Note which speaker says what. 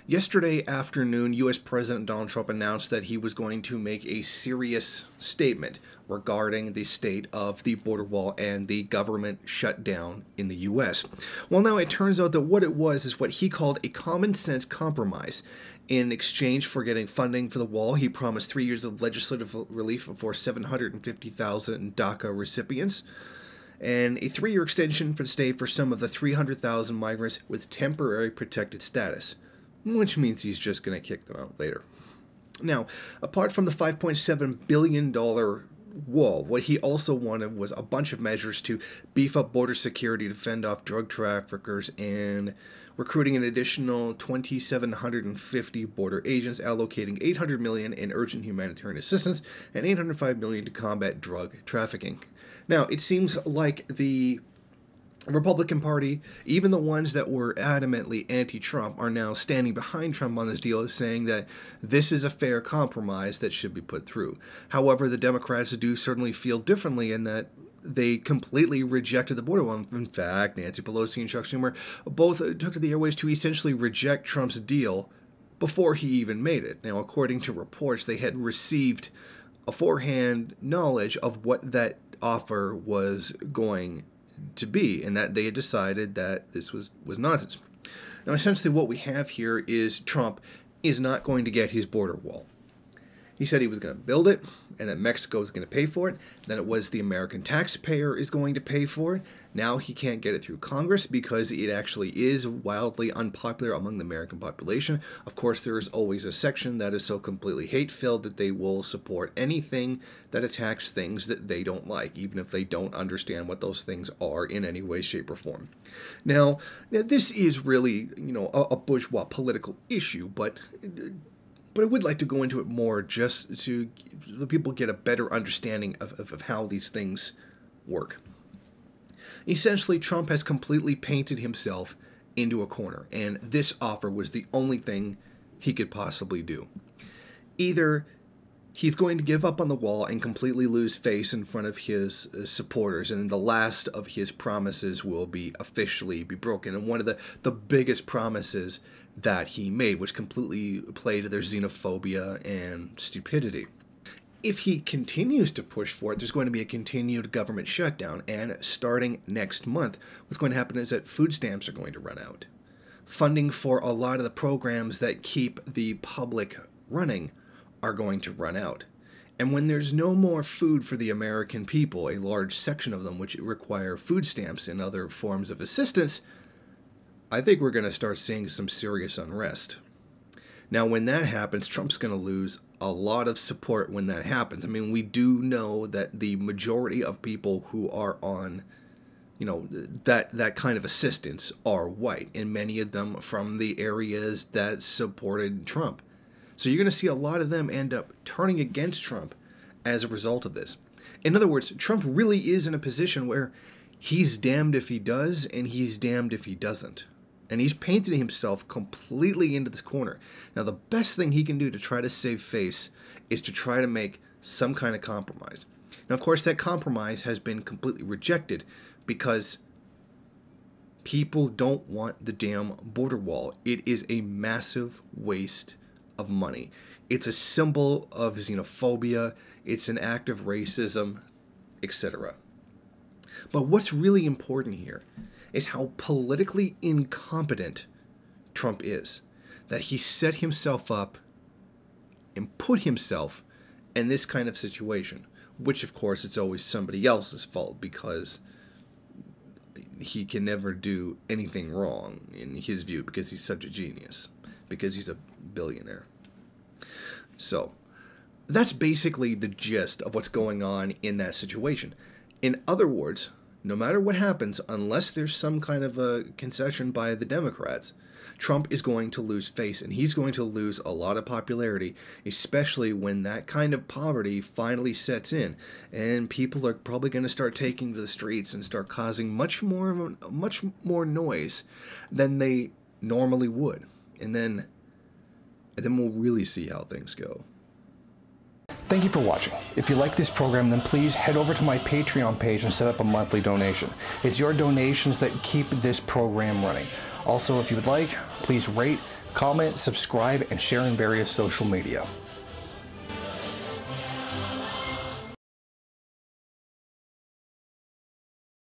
Speaker 1: Yesterday afternoon, U.S. President Donald Trump announced that he was going to make a serious statement regarding the state of the border wall and the government shutdown in the U.S. Well, now it turns out that what it was is what he called a common sense compromise. In exchange for getting funding for the wall, he promised 3 years of legislative relief for 750,000 DACA recipients, and a 3-year extension for the stay for some of the 300,000 migrants with temporary protected status, which means he's just going to kick them out later. Now, apart from the $5.7 billion wall, what he also wanted was a bunch of measures to beef up border security to fend off drug traffickers and recruiting an additional 2,750 border agents, allocating $800 million in urgent humanitarian assistance and $805 million to combat drug trafficking. Now, it seems like the Republican Party, even the ones that were adamantly anti-Trump, are now standing behind Trump on this deal, saying that this is a fair compromise that should be put through. However, the Democrats do certainly feel differently in that they completely rejected the border wall. In fact, Nancy Pelosi and Chuck Schumer both took to the airways to essentially reject Trump's deal before he even made it. Now, according to reports, they had received a forehand knowledge of what that offer was going to be, and that they had decided that this was nonsense. Now, essentially what we have here is Trump is not going to get his border wall. He said he was going to build it, and that Mexico was going to pay for it. Then it was the American taxpayer is going to pay for it. Now he can't get it through Congress because it actually is wildly unpopular among the American population. Of course, there is always a section that is so completely hate-filled that they will support anything that attacks things that they don't like, even if they don't understand what those things are in any way, shape, or form. Now this is really, a bourgeois political issue, but I would like to go into it more just to let people get a better understanding of how these things work. Essentially, Trump has completely painted himself into a corner, and this offer was the only thing he could possibly do. Either he's going to give up on the wall and completely lose face in front of his supporters, and the last of his promises will be officially be broken. And one of the biggest promises that he made, which completely played to their xenophobia and stupidity. If he continues to push for it, there's going to be a continued government shutdown, and starting next month, what's going to happen is that food stamps are going to run out. Funding for a lot of the programs that keep the public running are going to run out. And when there's no more food for the American people, a large section of them which require food stamps and other forms of assistance, I think we're going to start seeing some serious unrest. Now, when that happens, Trump's going to lose a lot of support when that happens. I mean, we do know that the majority of people who are on, that kind of assistance are white, and many of them from the areas that supported Trump. So you're going to see a lot of them end up turning against Trump as a result of this. In other words, Trump really is in a position where he's damned if he does, and he's damned if he doesn't. And he's painted himself completely into this corner. Now, the best thing he can do to try to save face is to try to make some kind of compromise. Now, of course, that compromise has been completely rejected because people don't want the damn border wall. It is a massive waste of money. It's a symbol of xenophobia. It's an act of racism, etc. But what's really important here is how politically incompetent Trump is. That he set himself up and put himself in this kind of situation, which of course it's always somebody else's fault because he can never do anything wrong in his view because he's such a genius, because he's a billionaire. So that's basically the gist of what's going on in that situation. In other words, no matter what happens, unless there's some kind of a concession by the Democrats, Trump is going to lose face, and he's going to lose a lot of popularity, especially when that kind of poverty finally sets in, and people are probably going to start taking to the streets and start causing much more noise than they normally would, and then we'll really see how things go.
Speaker 2: Thank you for watching. If you like this program, then please head over to my Patreon page and set up a monthly donation. It's your donations that keep this program running. Also, if you would like, please rate, comment, subscribe, and share in various social media.